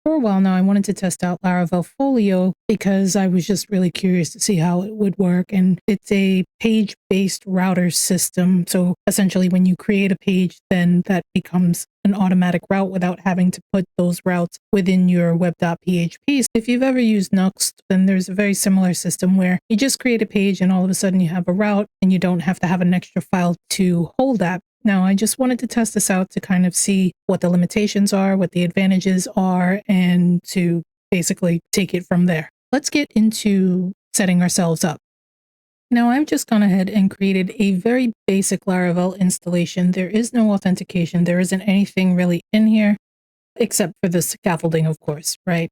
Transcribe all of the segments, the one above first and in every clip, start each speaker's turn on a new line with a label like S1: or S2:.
S1: For a while now, I wanted to test out Laravel Folio because I was just really curious to see how it would work. And it's a page-based router system. So essentially, when you create a page, then that becomes an automatic route without having to put those routes within your web.php. So if you've ever used Nuxt, then there's a very similar system where you just create a page and all of a sudden you have a route and you don't have to have an extra file to hold that. Now, I just wanted to test this out to kind of see what the limitations are, what the advantages are, and to basically take it from there. Let's get into setting ourselves up. Now, I've just gone ahead and created a very basic Laravel installation. There is no authentication. There isn't anything really in here, except for the scaffolding, of course, right?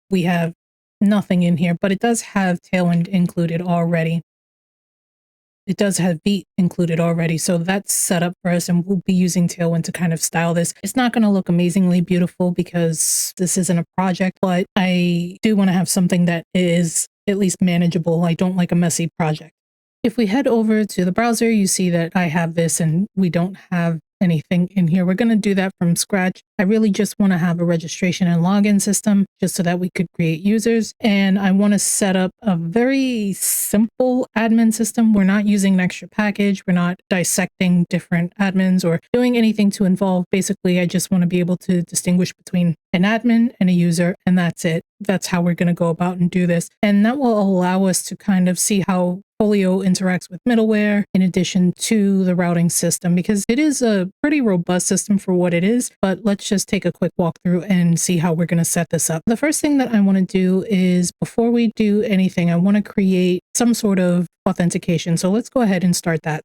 S1: We have nothing in here, but it does have Tailwind included already. It does have Beat included already, so that's set up for us, and we'll be using Tailwind to kind of style this. It's not going to look amazingly beautiful because this isn't a project, but I do want to have something that is at least manageable. I don't like a messy project. If we head over to the browser, you see that I have this and we don't have anything in here. We're going to do that from scratch. I really just want to have a registration and login system just so that we could create users. And I want to set up a very simple admin system. We're not using an extra package. We're not dissecting different admins or doing anything to involve. Basically, I just want to be able to distinguish between an admin and a user, and that's it. That's how we're going to go about and do this. And that will allow us to kind of see how Folio interacts with middleware in addition to the routing system, because it is a pretty robust system for what it is. But let's just take a quick walkthrough and see how we're going to set this up. The first thing that I want to do is, before we do anything, I want to create some sort of authentication. So let's go ahead and start that.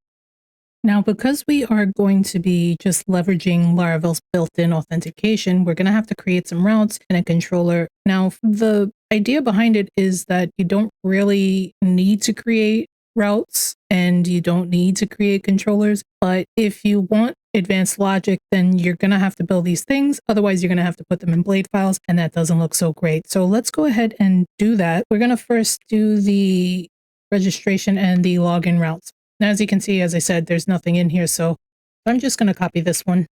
S1: Now, because we are going to be just leveraging Laravel's built-in authentication, we're going to have to create some routes and a controller. Now, the idea behind it is that you don't really need to create routes and you don't need to create controllers. But if you want advanced logic, then you're going to have to build these things. Otherwise, you're going to have to put them in blade files, and that doesn't look so great. So let's go ahead and do that. We're going to first do the registration and the login routes. Now, as you can see, as I said, there's nothing in here. So I'm just going to copy this one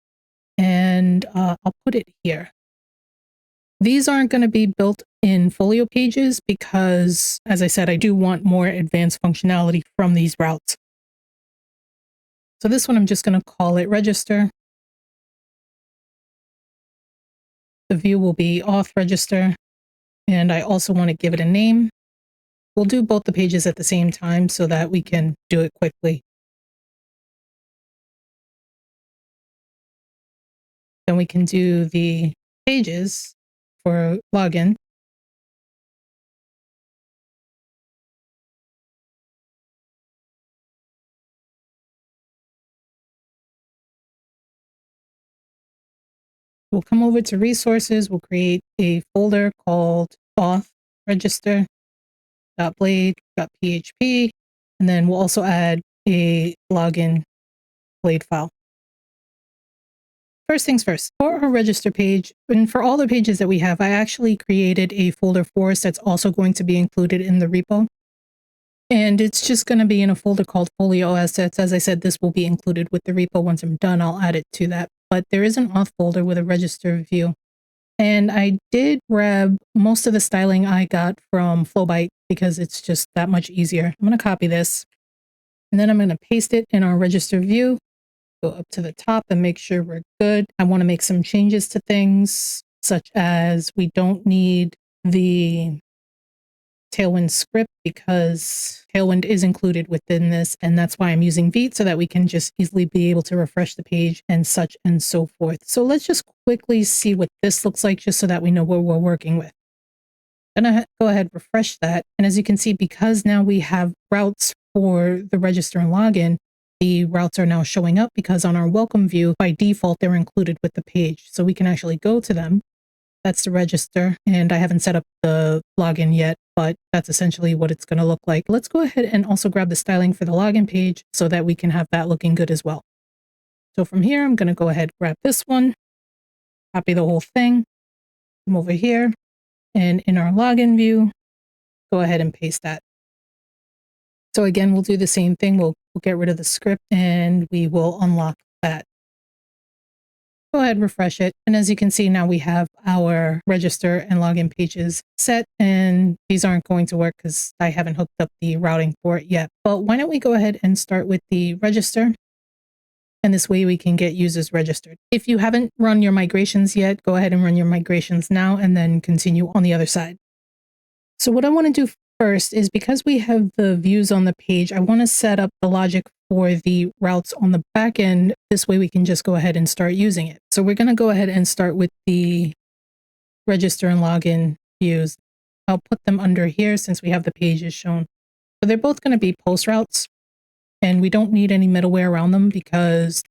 S1: and I'll put it here. These aren't going to be built in Folio pages because, as I said, I do want more advanced functionality from these routes. So this one, I'm just going to call it register. The view will be auth register. And I also want to give it a name. We'll do both the pages at the same time so that we can do it quickly. Then we can do the pages for login. We'll come over to resources. We'll create a folder called auth register.blade.php, and then we'll also add a login blade file. First things first, for our register page, and for all the pages that we have, I actually created a folder for us that's also going to be included in the repo. And it's just going to be in a folder called Folio Assets. As I said, this will be included with the repo. Once I'm done, I'll add it to that. But there is an auth folder with a register view. And I did grab most of the styling I got from Flowbyte because it's just that much easier. I'm going to copy this, and then I'm going to paste it in our register view. Go up to the top and make sure we're good. I want to make some changes to things, such as we don't need the Tailwind script because Tailwind is included within this, and that's why I'm using Beat, so that we can just easily be able to refresh the page and such and so forth. So let's just quickly see what this looks like, just so that we know what we're working with. Then I go ahead, refresh that, and as you can see, because now we have routes for the register and login, the routes are now showing up because on our welcome view, by default, they're included with the page. So we can actually go to them. That's the register, and I haven't set up the login yet, but that's essentially what it's going to look like. Let's go ahead and also grab the styling for the login page so that we can have that looking good as well. So from here, I'm going to go ahead, grab this one, copy the whole thing, come over here, and in our login view, go ahead and paste that. So again, we'll do the same thing. We'll get rid of the script and we will unlock that. Go ahead, refresh it. And as you can see, now we have our register and login pages set, and these aren't going to work because I haven't hooked up the routing for it yet. But why don't we go ahead and start with the register? And this way we can get users registered. If you haven't run your migrations yet, go ahead and run your migrations now and then continue on the other side. So what I want to do first is, because we have the views on the page, I want to set up the logic for the routes on the back end. This way we can just go ahead and start using it. So we're going to go ahead and start with the register and login views. I'll put them under here since we have the pages shown. So they're both going to be post routes, and we don't need any middleware around them because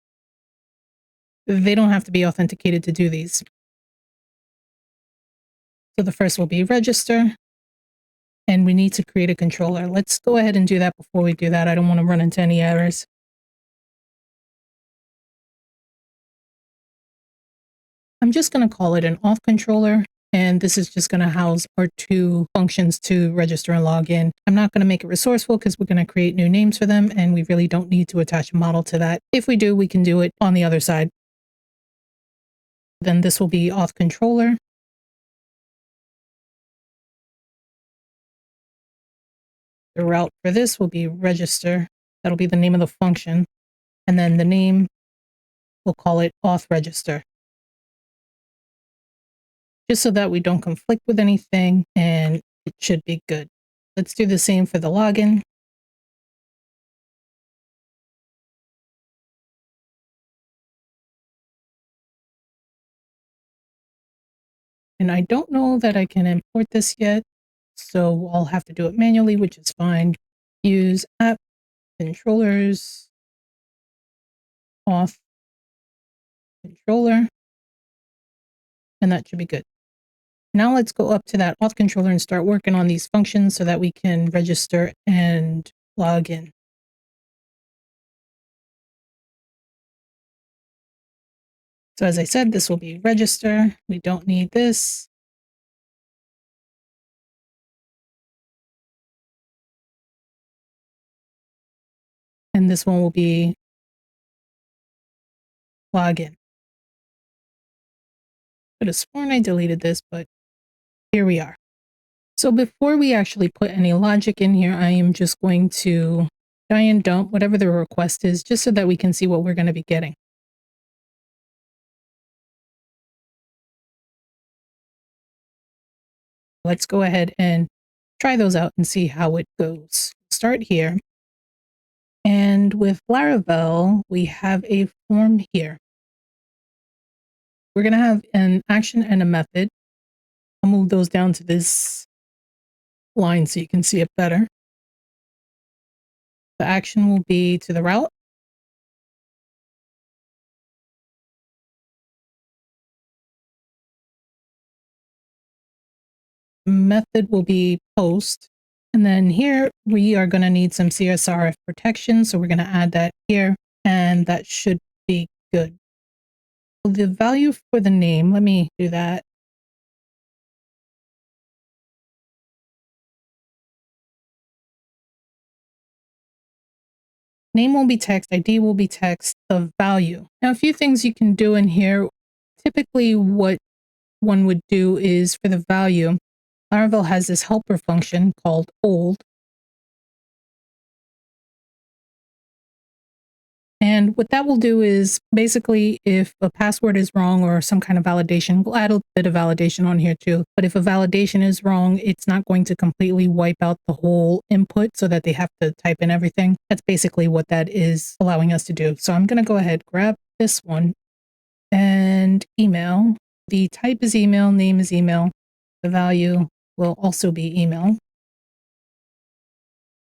S1: they don't have to be authenticated to do these. So the first will be register. And we need to create a controller. Let's go ahead and do that before we do that. I don't want to run into any errors. I'm just going to call it an auth controller. And this is just going to house our two functions to register and log in. I'm not going to make it resourceful because we're going to create new names for them. And we really don't need to attach a model to that. If we do, we can do it on the other side. Then this will be auth controller. The route for this will be register. That'll be the name of the function. And then the name, we'll call it auth register. Just so that we don't conflict with anything, and it should be good. Let's do the same for the login. And I don't know that I can import this yet, so I'll have to do it manually, which is fine. Use app controllers, auth controller, and that should be good. Now let's go up to that auth controller and start working on these functions so that we can register and log in. So as I said, this will be register. We don't need this. And this one will be login. Could have sworn I deleted this, but here we are. So before we actually put any logic in here, I am just going to giant dump whatever the request is, just so that we can see what we're going to be getting. Let's go ahead and try those out and see how it goes. Start here. And with Laravel, we have a form here. We're going to have an action and a method. I'll move those down to this line so you can see it better. The action will be to the route. Method will be post. And then here we are going to need some CSRF protection. So we're going to add that here, and that should be good. So the value for the name, let me do that. Name will be text, ID will be text, the value. Now, a few things you can do in here. Typically what one would do is for the value, Laravel has this helper function called old. And what that will do is basically if a password is wrong or some kind of validation, we'll add a bit of validation on here too. But if a validation is wrong, it's not going to completely wipe out the whole input so that they have to type in everything. That's basically what that is allowing us to do. So I'm going to go ahead, grab this one and email. The type is email, name is email. The value will also be email.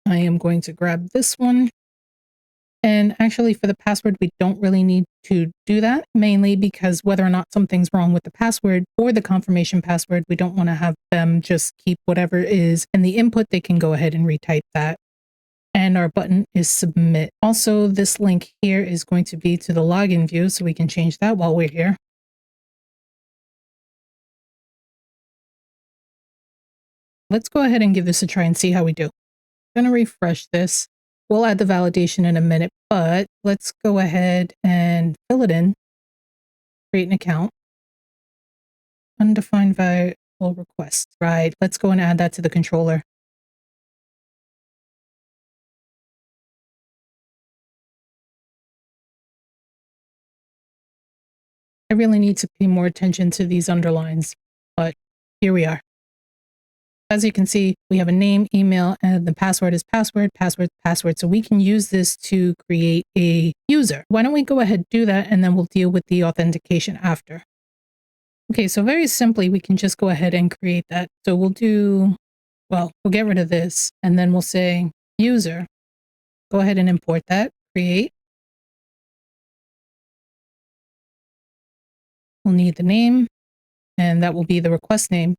S1: I am going to grab this one. And actually for the password, we don't really need to do that, mainly because whether or not something's wrong with the password or the confirmation password, we don't want to have them just keep whatever is in the input. They can go ahead and retype that. And our button is submit. Also, this link here is going to be to the login view, so we can change that while we're here. Let's go ahead and give this a try and see how we do. I'm going to refresh this. We'll add the validation in a minute, but let's go ahead and fill it in. create an account. Undefined variable request. Right. Let's go and add that to the controller. I really need to pay more attention to these underlines, but here we are. As you can see, we have a name, email, and the password is password, password, password. So we can use this to create a user. Why don't we go ahead and do that, and then we'll deal with the authentication after. Okay, so very simply, we can just go ahead and create that. So we'll get rid of this, and then we'll say user. Go ahead and import that, create. We'll need the name, and that will be the request name.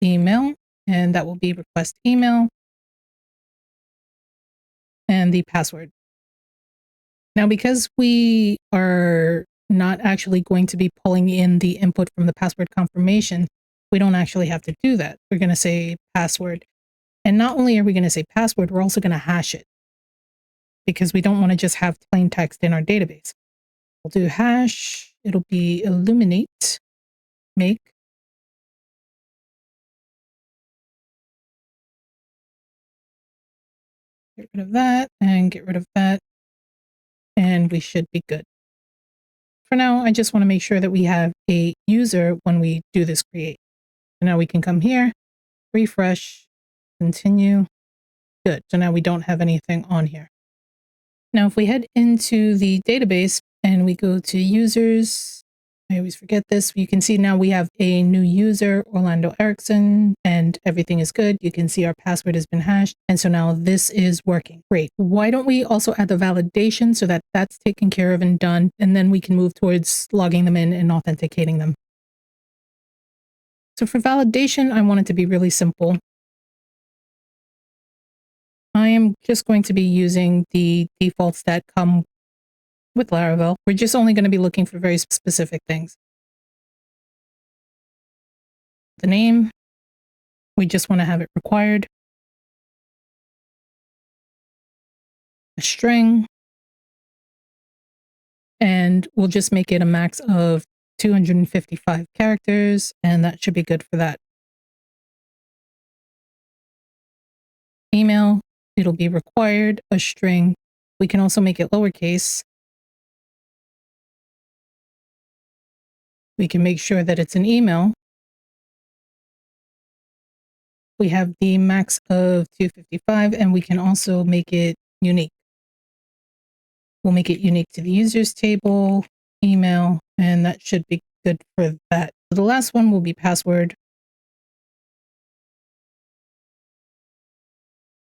S1: Email, and that will be request email, and the password. Now, because we are not actually going to be pulling in the input from the password confirmation, we don't actually have to do that. We're going to say password. And not only are we going to say password, we're also going to hash it because we don't want to just have plain text in our database. We'll do hash. It'll be illuminate, make. Get rid of that and get rid of that. And we should be good. For now, I just want to make sure that we have a user when we do this create. So now we can come here, refresh, continue. Good. So now we don't have anything on here. Now, if we head into the database and we go to users, I always forget this. You can see now we have a new user, Orlando Erickson, and everything is good. You can see our password has been hashed. And so now this is working. Great. Why don't we also add the validation so that that's taken care of and done, and then we can move towards logging them in and authenticating them. So for validation, I want it to be really simple. I am just going to be using the defaults that come with Laravel. We're just only going to be looking for very specific things. The name, we just want to have it required. A string, and we'll just make it a max of 255 characters, and that should be good for that. Email, it'll be required, a string. We can also make it lowercase. We can make sure that it's an email. We have the max of 255, and we can also make it unique. We'll make it unique to the users table, email, and that should be good for that. The last one will be password.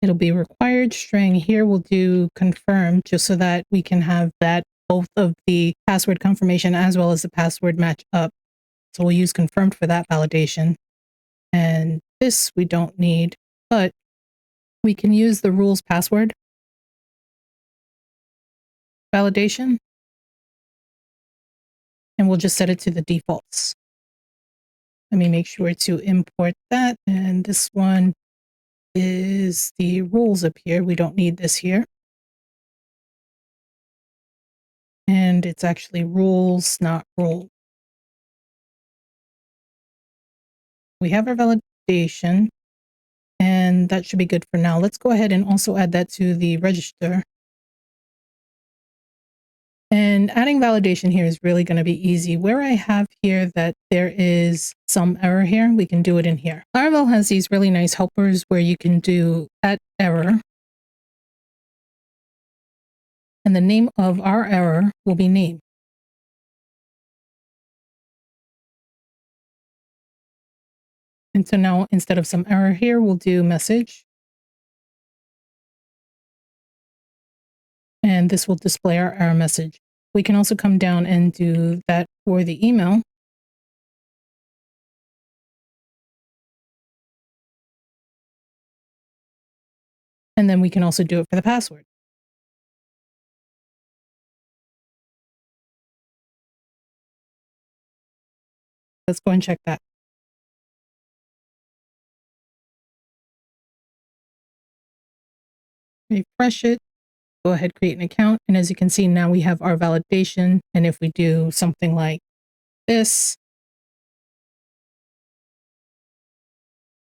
S1: It'll be required string. Here we'll do confirm just so that we can have that both of the password confirmation as well as the password match up. So we'll use confirmed for that validation. And this we don't need, but we can use the rules password validation. And we'll just set it to the defaults. Let me make sure to import that. And this one is the rules up here. We don't need this here. And it's actually rules, not rule. We have our validation, and that should be good for now. Let's go ahead and also add that to the register. And adding validation here is really going to be easy. Where I have here that there is some error here, we can do it in here. Laravel has these really nice helpers where you can do at error. And the name of our error will be name. And so now instead of some error here, we'll do message. And this will display our error message. We can also come down and do that for the email. And then we can also do it for the password. Let's go and check that. Refresh it, go ahead, create an account. And as you can see, now we have our validation. And if we do something like this,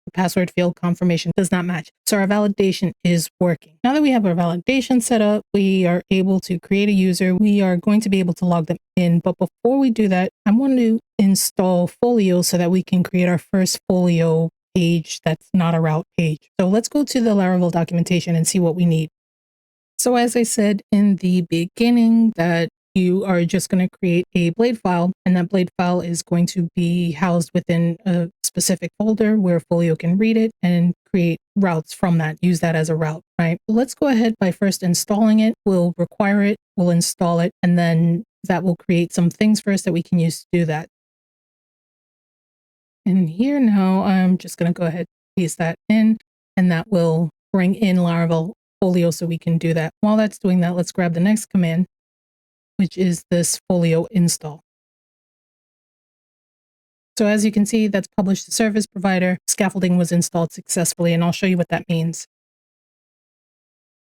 S1: the password field confirmation does not match. So our validation is working. Now that we have our validation set up, we are able to create a user. We are going to be able to log them in. But before we do that, I want to install Folio so that we can create our first Folio page that's not a route page. So let's go to the Laravel documentation and see what we need. So as I said in the beginning, that you are just going to create a blade file, and that blade file is going to be housed within a specific folder where Folio can read it and create routes from that, use that as a route, right? Let's go ahead by first installing it. We'll require it, we'll install it, and then that will create some things for us that we can use to do that. And here now, I'm just going to go ahead and paste that in, and that will bring in Laravel Folio so we can do that. While that's doing that, let's grab the next command, which is this Folio install. So as you can see, that's published to service provider. Scaffolding was installed successfully, and I'll show you what that means.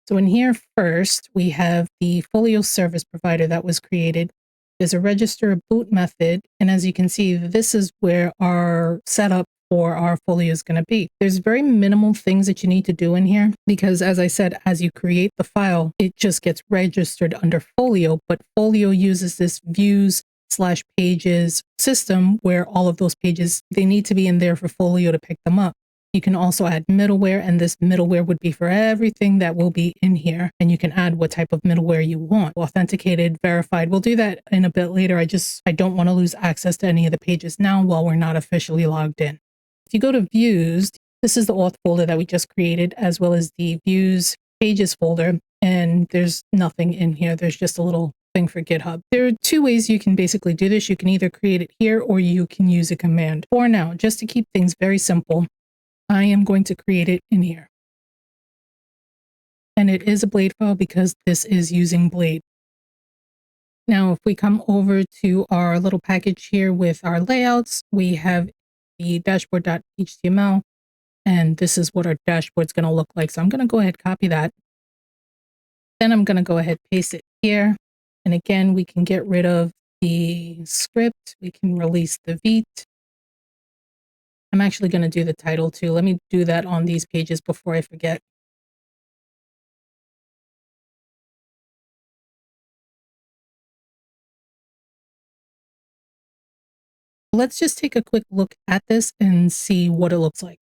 S1: So in here first, we have the Folio service provider that was created. There's a register a boot method, and as you can see, this is where our setup for our Folio is going to be. There's very minimal things that you need to do in here because, as I said, as you create the file, it just gets registered under Folio, but Folio uses this views/pages system where all of those pages, they need to be in there for Folio to pick them up. You can also add middleware, and this middleware would be for everything that will be in here. And you can add what type of middleware you want. Authenticated, verified. We'll do that in a bit later. I don't want to lose access to any of the pages now while we're not officially logged in. If you go to views, this is the auth folder that we just created, as well as the views pages folder. And there's nothing in here. There's just a little thing for GitHub. There are two ways you can basically do this. You can either create it here or you can use a command. For now, just to keep things very simple, I am going to create it in here. And it is a blade file because this is using blade. Now, if we come over to our little package here with our layouts, we have the dashboard.html, and this is what our dashboard is going to look like. So I'm going to go ahead and copy that. Then I'm going to go ahead and paste it here. And again, we can get rid of the script. We can release the Vite. I'm actually going to do the title too. Let me do that on these pages before I forget. Let's just take a quick look at this and see what it looks like.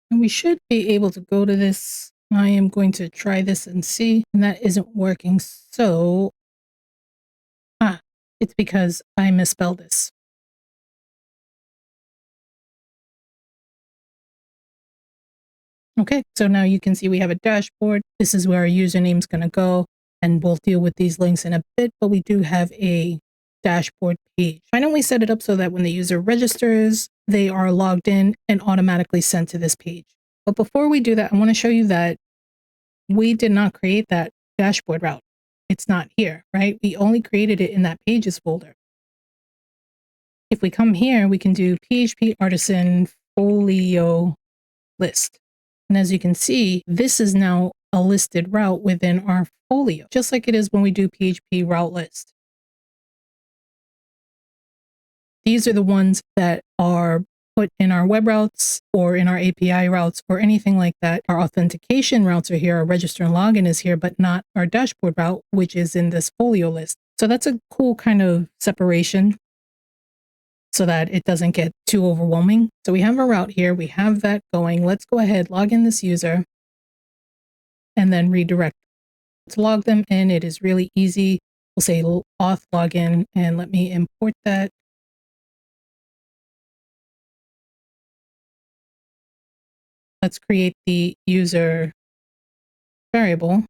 S1: And we should be able to go to this. I am going to try this and see, and that isn't working. So, it's because I misspelled this. Okay, so now you can see we have a dashboard. This is where our username is going to go, and we'll deal with these links in a bit, but we do have a dashboard page. Why don't we set it up so that when the user registers, they are logged in and automatically sent to this page. But before we do that, I want to show you that we did not create that dashboard route. It's not here, right? We only created it in that pages folder. If we come here, we can do PHP artisan folio list. And as you can see, this is now a listed route within our folio, just like it is when we do PHP route list. These are the ones that are put in our web routes or in our API routes or anything like that. Our authentication routes are here, our register and login is here, but not our dashboard route, which is in this folio list. So that's a cool kind of separation so that it doesn't get too overwhelming. So we have a route here, we have that going. Let's go ahead, log in this user, and then redirect. To log them in, it is really easy. We'll say auth login, and let me import that. Let's create the user variable.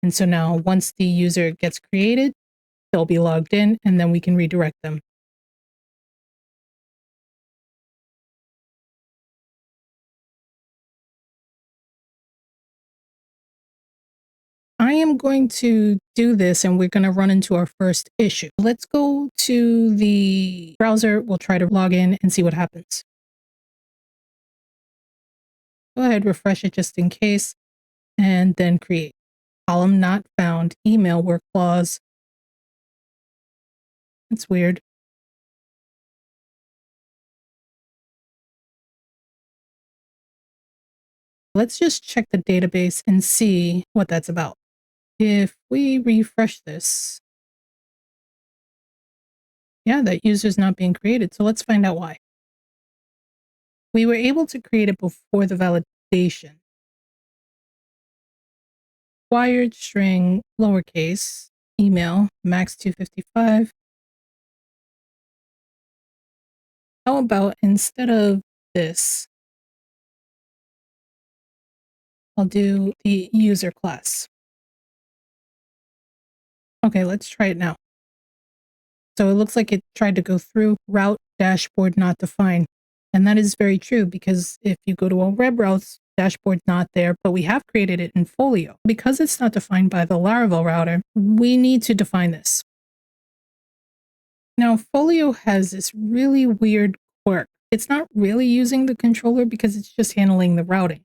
S1: And so now once the user gets created, they'll be logged in, and then we can redirect them. I am going to do this and we're going to run into our first issue. Let's go to the browser. We'll try to log in and see what happens. Go ahead, refresh it just in case, and then create. column not found, email work clause. That's weird. Let's just check the database and see what that's about. If we refresh this, yeah, that user's not being created. So let's find out why. We were able to create it before the validation. Required string lowercase, email, max 255. How about instead of this, I'll do the user class. Okay, let's try it now. So it looks like it tried to go through route dashboard not defined. And that is very true because if you go to a web routes, dashboard not there, but we have created it in Folio. Because it's not defined by the Laravel router, we need to define this. Now, Folio has this really weird quirk. It's not really using the controller because it's just handling the routing.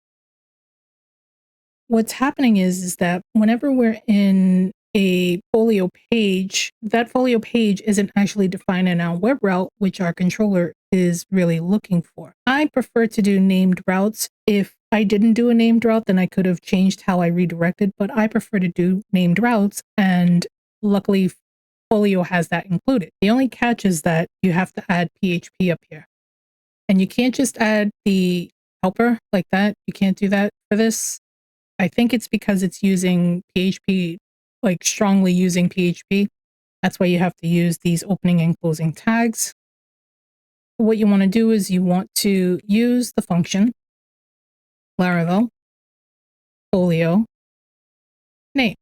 S1: What's happening is that whenever we're in a Folio page, that Folio page isn't actually defined in our web route, which our controller is really looking for. I prefer to do named routes. If I didn't do a named route, then I could have changed how I redirected, but I prefer to do named routes, and luckily Folio has that included. The only catch is that you have to add PHP up here. And you can't just add the helper like that. You can't do that for this. I think it's because it's using PHP, like strongly using PHP. That's why you have to use these opening and closing tags. What you want to do is you want to use the function Laravel Folio name,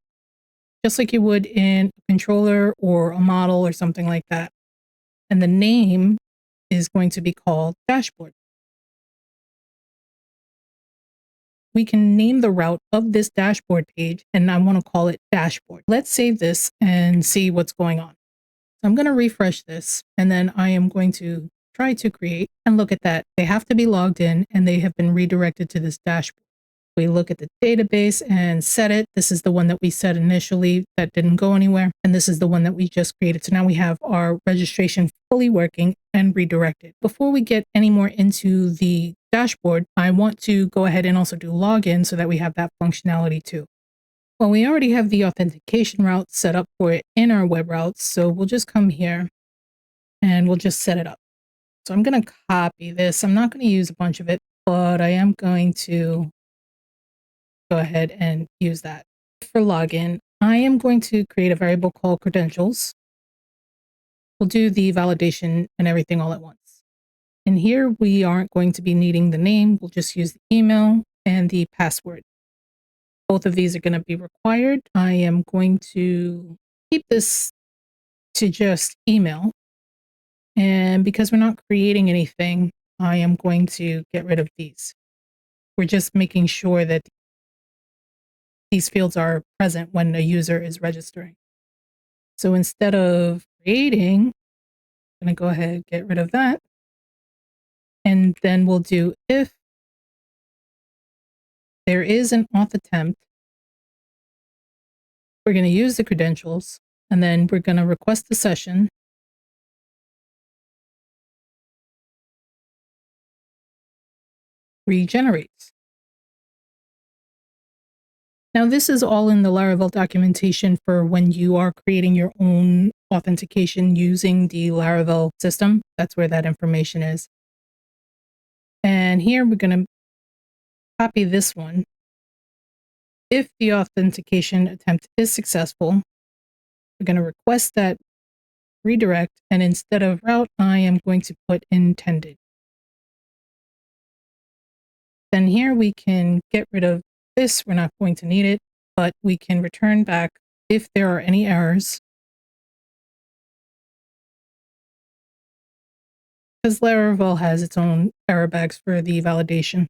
S1: just like you would in a controller or a model or something like that. And the name is going to be called dashboard. We can name the route of this dashboard page, and I want to call it dashboard. Let's save this and see what's going on. So I'm going to refresh this, and then I am going to try to create, and look at that. They have to be logged in, and they have been redirected to this dashboard. We look at the database and set it. This is the one that we set initially that didn't go anywhere. And this is the one that we just created. So now we have our registration fully working and redirected. Before we get any more into the dashboard, I want to go ahead and also do login so that we have that functionality too. Well, we already have the authentication route set up for it in our web routes. So we'll just come here and we'll just set it up. So I'm going to copy this. I'm not going to use a bunch of it, but I am going to go ahead and use that. For login, I am going to create a variable called credentials. We'll do the validation and everything all at once. And here we aren't going to be needing the name. We'll just use the email and the password. Both of these are going to be required. I am going to keep this to just email. And because we're not creating anything, I am going to get rid of these. We're just making sure that these fields are present when a user is registering. So instead of creating, I'm going to go ahead and get rid of that. And then we'll do if there is an auth attempt, we're going to use the credentials, and then we're going to request the session. Regenerates. Now, this is all in the Laravel documentation for when you are creating your own authentication using the Laravel system. That's where that information is. And here we're going to copy this one. If the authentication attempt is successful, we're going to request that redirect, and instead of route, I am going to put intended. Then here we can get rid of this. We're not going to need it, but we can return back if there are any errors. Because Laravel has its own error bags for the validation.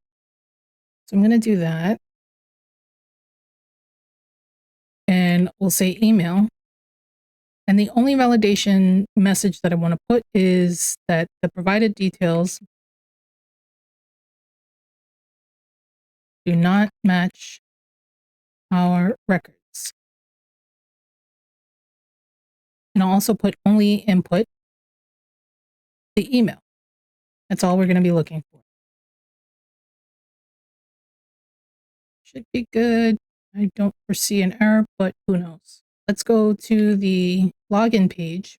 S1: So I'm going to do that. And we'll say email. And the only validation message that I want to put is that the provided details do not match our records. And I'll also put only input the email. That's all we're going to be looking for. Should be good. I don't foresee an error, but who knows? Let's go to the login page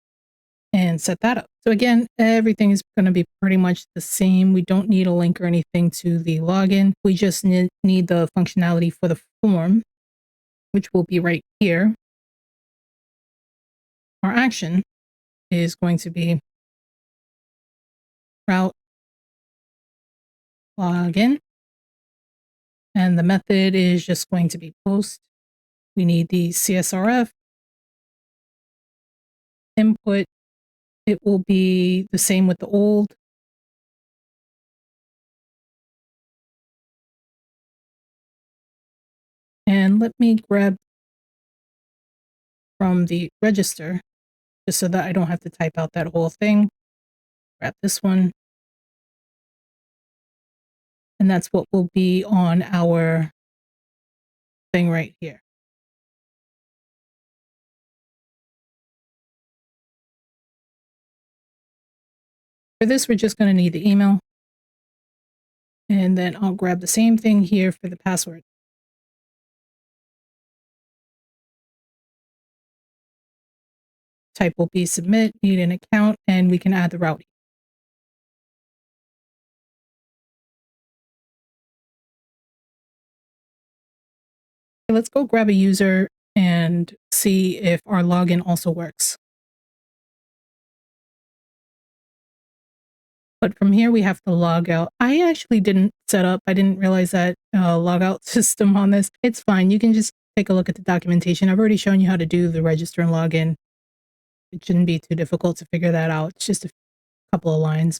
S1: and set that up. So again, everything is going to be pretty much the same. We don't need a link or anything to the login. We just need the functionality for the form, which will be right here. Our action is going to be route login, and the method is just going to be post. We need the CSRF input. It will be the same with the old. And let me grab from the register, just so that I don't have to type out that whole thing. Grab this one. And that's what will be on our thing right here. For this, we're just going to need the email. And then I'll grab the same thing here for the password. Type will be submit, need an account, and we can add the route. Let's go grab a user and see if our login also works. But from here, we have to log out. I actually didn't set up, I didn't realize that logout system on this. It's fine. You can just take a look at the documentation. I've already shown you how to do the register and login. It shouldn't be too difficult to figure that out. It's just a couple of lines.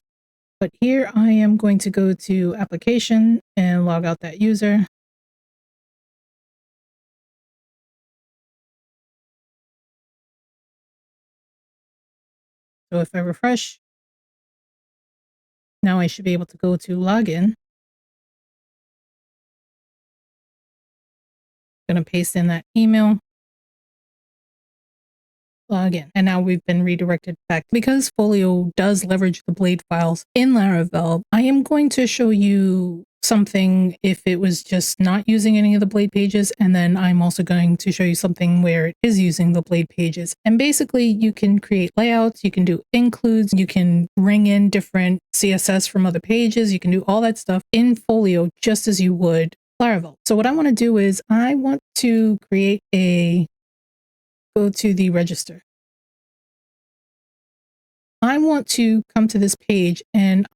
S1: But here I am going to go to application and log out that user. So if I refresh, now I should be able to go to login. I'm going to paste in that email. Login. And now we've been redirected back. Because Folio does leverage the blade files in Laravel, I am going to show you something if it was just not using any of the blade pages, and then I'm also going to show you something where it is using the blade pages. And basically you can create layouts, you can do includes, you can bring in different CSS from other pages, you can do all that stuff in Folio just as you would Laravel. So what I want to do is I want to create go to the register. I want to come to this page and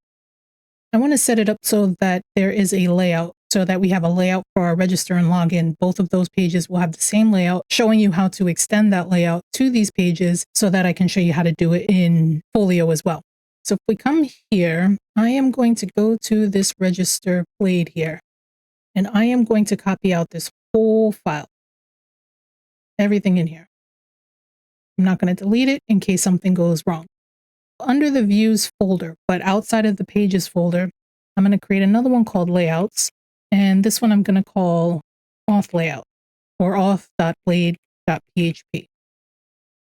S1: I want to set it up so that there is a layout, so that we have a layout for our register and login. Both of those pages will have the same layout, showing you how to extend that layout to these pages so that I can show you how to do it in Folio as well. So if we come here, I am going to go to this register blade here, and I am going to copy out this whole file, everything in here. I'm not going to delete it in case something goes wrong. Under the views folder, but outside of the pages folder, I'm going to create another one called layouts. And this one I'm going to call auth layout or auth.blade.php.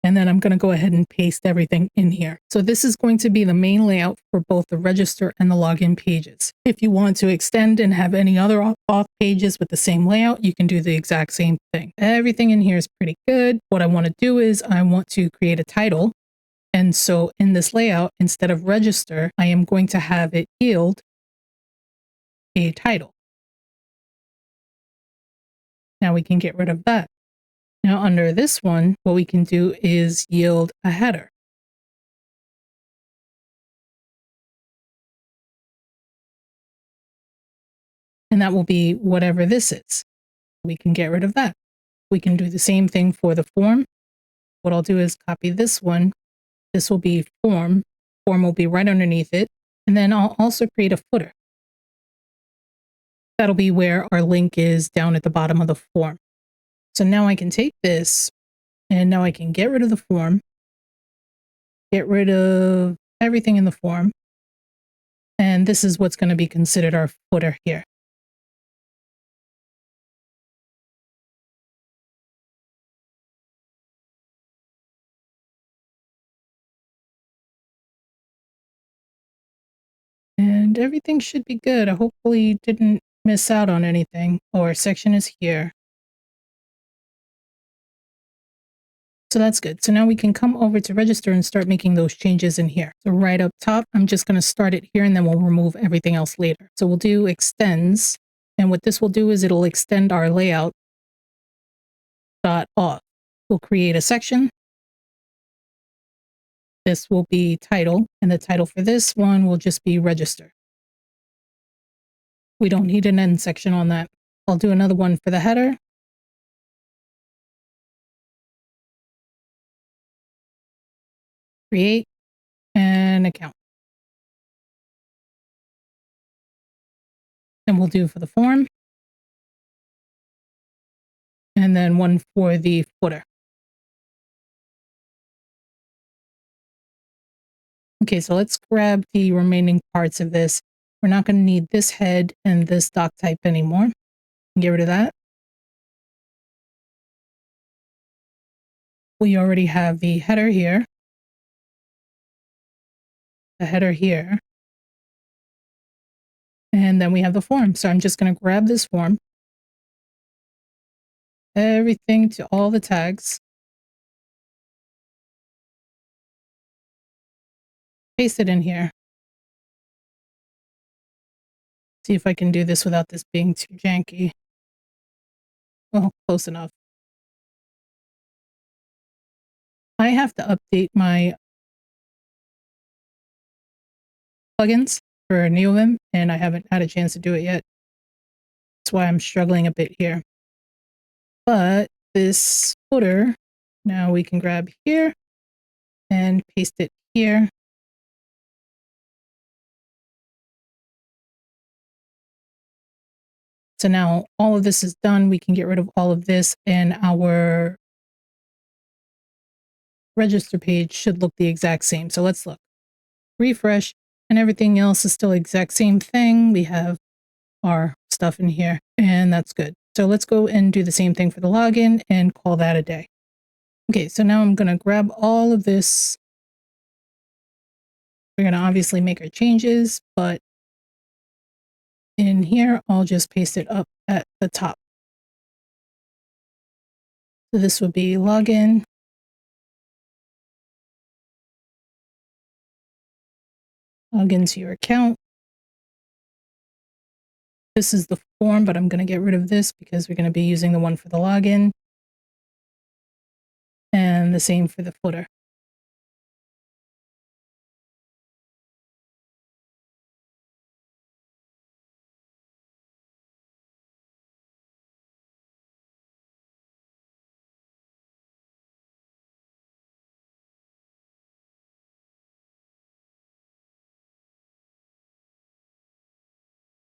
S1: And then I'm going to go ahead and paste everything in here. So this is going to be the main layout for both the register and the login pages. If you want to extend and have any other auth pages with the same layout, you can do the exact same thing. Everything in here is pretty good. What I want to do is I want to create a title. And so in this layout, instead of register, I am going to have it yield a title. Now we can get rid of that. Now under this one, what we can do is yield a header. And that will be whatever this is. We can get rid of that. We can do the same thing for the form. What I'll do is copy this one. This will be form. Form will be right underneath it. And then I'll also create a footer. That'll be where our link is down at the bottom of the form. So now I can take this and now I can get rid of the form, get rid of everything in the form. And this is what's going to be considered our footer here. And everything should be good. I hopefully didn't miss out on anything. Oh, our section is here. So that's good. So now we can come over to register and start making those changes in here. So right up top, I'm just going to start it here and then we'll remove everything else later. So we'll do extends. And what this will do is it'll extend our layout dot auth. We'll create a section. This will be title, and the title for this one will just be register. We don't need an end section on that. I'll do another one for the header. Create an account. And we'll do for the form. And then one for the footer. Okay, so let's grab the remaining parts of this. We're not going to need this head and this doc type anymore. Get rid of that. We already have the header here. The header here. And then we have the form. So I'm just going to grab this form. Everything to all the tags. Paste it in here. See if I can do this without this being too janky. Oh, close enough. I have to update my plugins for NeoVim, and I haven't had a chance to do it yet. That's why I'm struggling a bit here. But this footer, now we can grab here and paste it here. So now all of this is done. We can get rid of all of this, and our register page should look the exact same. So let's look. Refresh, and everything else is still exact same thing. We have our stuff in here, and that's good. So let's go and do the same thing for the login and call that a day. Okay, so now I'm going to grab all of this. We're going to obviously make our changes, but in here, I'll just paste it up at the top. So this would be login. Log into your account. This is the form, but I'm going to get rid of this because we're going to be using the one for the login. And the same for the footer.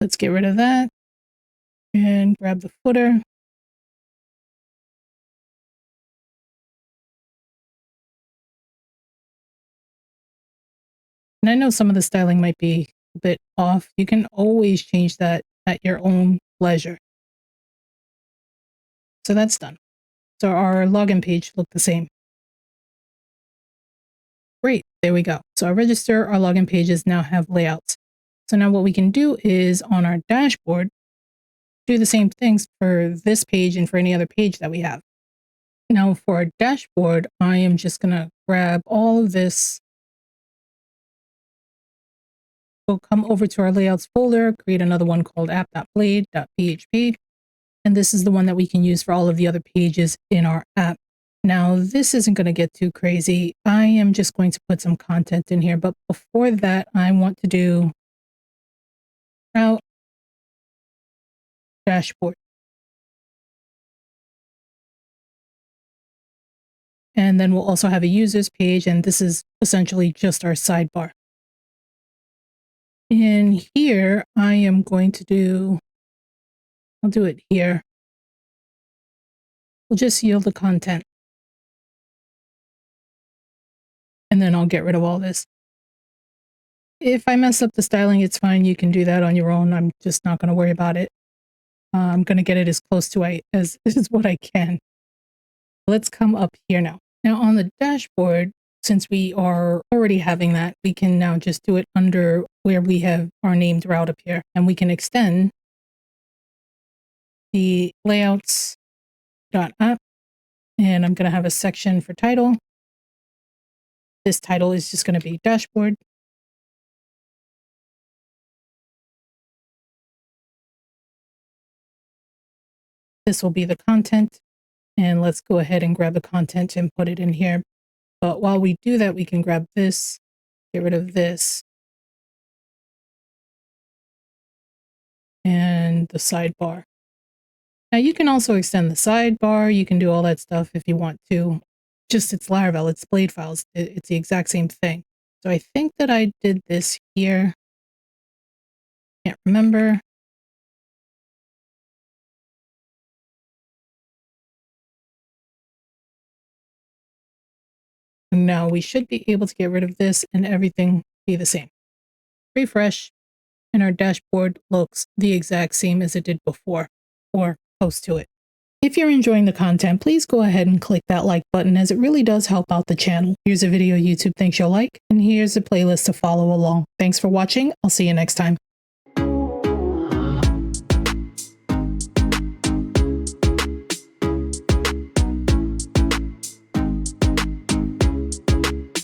S1: Let's get rid of that and grab the footer. And I know some of the styling might be a bit off. You can always change that at your own leisure. So that's done. So our login page looked the same. Great, there we go. So our register, our login pages now have layouts. So now what we can do is on our dashboard, do the same things for this page and for any other page that we have. Now for our dashboard, I am just going to grab all of this. We'll come over to our layouts folder, create another one called app.blade.php. And this is the one that we can use for all of the other pages in our app. Now, this isn't going to get too crazy. I am just going to put some content in here. But before that, I want to do route dashboard. And then we'll also have a users page. And this is essentially just our sidebar. In here, I am going to do, I'll do it here. We'll just yield the content. And then I'll get rid of all this. If I mess up the styling, it's fine. You can do that on your own. I'm just not going to worry about it. I'm going to get it as close to as what I can. Let's come up here now. Now on the dashboard, since we are already having that, we can now just do it under where we have our named route up here. And we can extend the layouts.app, and I'm going to have a section for title. This title is just going to be dashboard. This will be the content. And let's go ahead and grab the content and put it in here. But while we do that, we can grab this, get rid of this, and the sidebar. Now you can also extend the sidebar. You can do all that stuff if you want to. Just it's Laravel, it's blade files. It's the exact same thing. So I think that I did this here. Can't remember. Now we should be able to get rid of this and everything be the same. Refresh, and our dashboard looks the exact same as it did before, or close to it. If you're enjoying the content, please go ahead and click that like button, as it really does help out the channel. Here's a video YouTube thinks you'll like, and here's a playlist to follow along. Thanks for watching. I'll see you next time.